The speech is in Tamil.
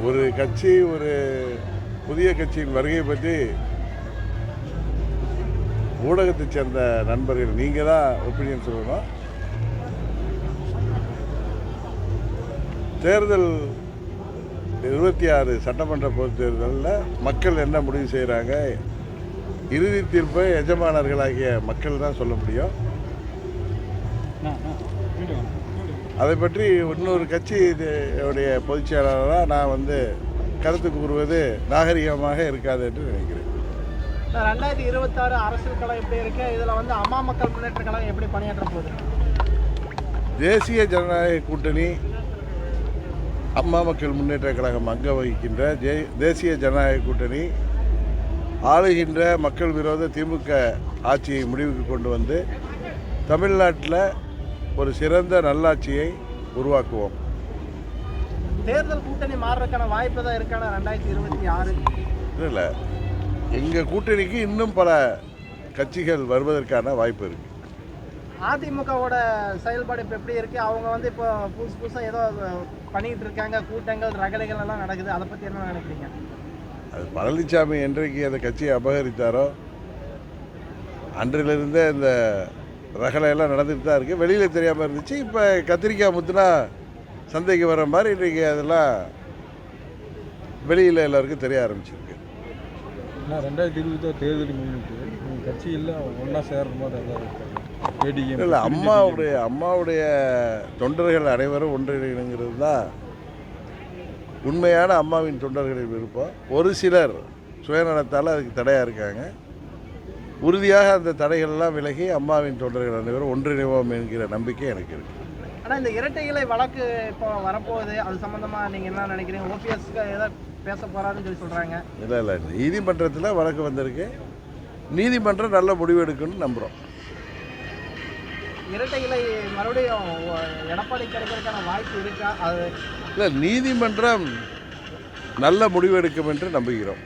ஒரு கட்சி, ஒரு புதிய கட்சியின் வருகை பற்றி ஊடகத்தைச் சேர்ந்த நண்பர்கள் நீங்கள் தான் ஒப்பீனியன் சொல்லணும். தேர்தல் 26 சட்டமன்ற பொதுத் தேர்தலில் மக்கள் என்ன முடிவு செய்கிறாங்க, இறுதி தீர்ப்பை எஜமானர்களாகிய மக்கள் தான் சொல்ல முடியும். அதை பற்றி இன்னொரு கட்சியுடைய பொதுச் செயலாளராக நான் கருத்து கூறுவது நாகரிகமாக இருக்காது என்று நினைக்கிறேன். 2026 அரசியல் கழகம் எப்படி இருக்கு? இதில் அம்மா மக்கள் முன்னேற்ற கழகம் எப்படி பணியாற்ற போகுது? தேசிய ஜனநாயக கூட்டணி, அம்மா மக்கள் முன்னேற்ற கழகம் அங்க வகிக்கின்ற தேசிய ஜனநாயக கூட்டணி ஆளுகின்ற மக்கள் விரோத திமுக ஆட்சியை முடிவுக்கு கொண்டு வந்து தமிழ்நாட்டில் ஒரு சிறந்த நல்லாட்சியை உருவாக்குவோம். தேர்தல் கூட்டணி மாறுறதுக்கான வாய்ப்பு தான் இருக்கான 2026? இல்லை, எங்கள் கூட்டணிக்கு இன்னும் பல கட்சிகள் வருவதற்கான வாய்ப்பு இருக்குது. அதிமுகவோட செயல்பாடு இப்போ எப்படி இருக்குது? அவங்க இப்போ புதுசாக ஏதோ பண்ணிகிட்டு இருக்காங்க, கூட்டங்கள் ரகளைகள் எல்லாம் நடக்குது. அதை பற்றி என்ன நினைக்கிறீங்க? அது பழனிசாமி என்றைக்கு அந்த கட்சியை அபகரித்தாரோ அன்றிலிருந்தே இந்த ரகலையெல்லாம் நடந்துட்டு தான் இருக்குது. வெளியில் தெரியாமல் இருந்துச்சு. இப்போ கத்திரிக்காய் முத்துனா சந்தைக்கு வர மாதிரி இன்றைக்கி அதெல்லாம் வெளியில் எல்லாருக்கும் தெரிய ஆரம்பிச்சிருக்கு. 2026 தேர்தலுக்கு முன்னிட்டு கட்சியில் ஒன்றா சேர்ற மாதிரி இல்லை, அம்மாவுடைய தொண்டர்கள் அனைவரும் ஒன்றிணைங்கிறது தான் உண்மையான அம்மாவின் தொண்டர்களின் விருப்பம். ஒரு சிலர் சுயநலத்தால் அதுக்கு தடையாக இருக்காங்க. உறுதியாக அந்த தடைகள்லாம் விலகி அம்மாவின் தொண்டர்கள் அனைவரும் ஒன்றிணைவோம் என்கிற நம்பிக்கை எனக்கு இருக்குது. ஆனால் இந்த இரட்டை இலை வழக்கு இப்போ வரப்போகுது, அது சம்மந்தமாக நீங்கள் என்ன நினைக்கிறீங்க? ஓபிஎஸ்க்கு ஏதோ பேச போகிறாருன்னு சொல்லி சொல்கிறாங்க. இல்லை, நீதிமன்றத்தில் வழக்கு வந்திருக்கு. நீதிமன்றம் நல்ல முடிவு எடுக்கணும்னு நம்புகிறோம். இரட்டை இலை மறுபடியும் எடப்பாடி கிடைக்கிறதுக்கான வாய்ப்பு இருக்கா? அது இல்லை, நீதிமன்றம் நல்ல முடிவு எடுக்கும் என்று நம்புகிறோம்.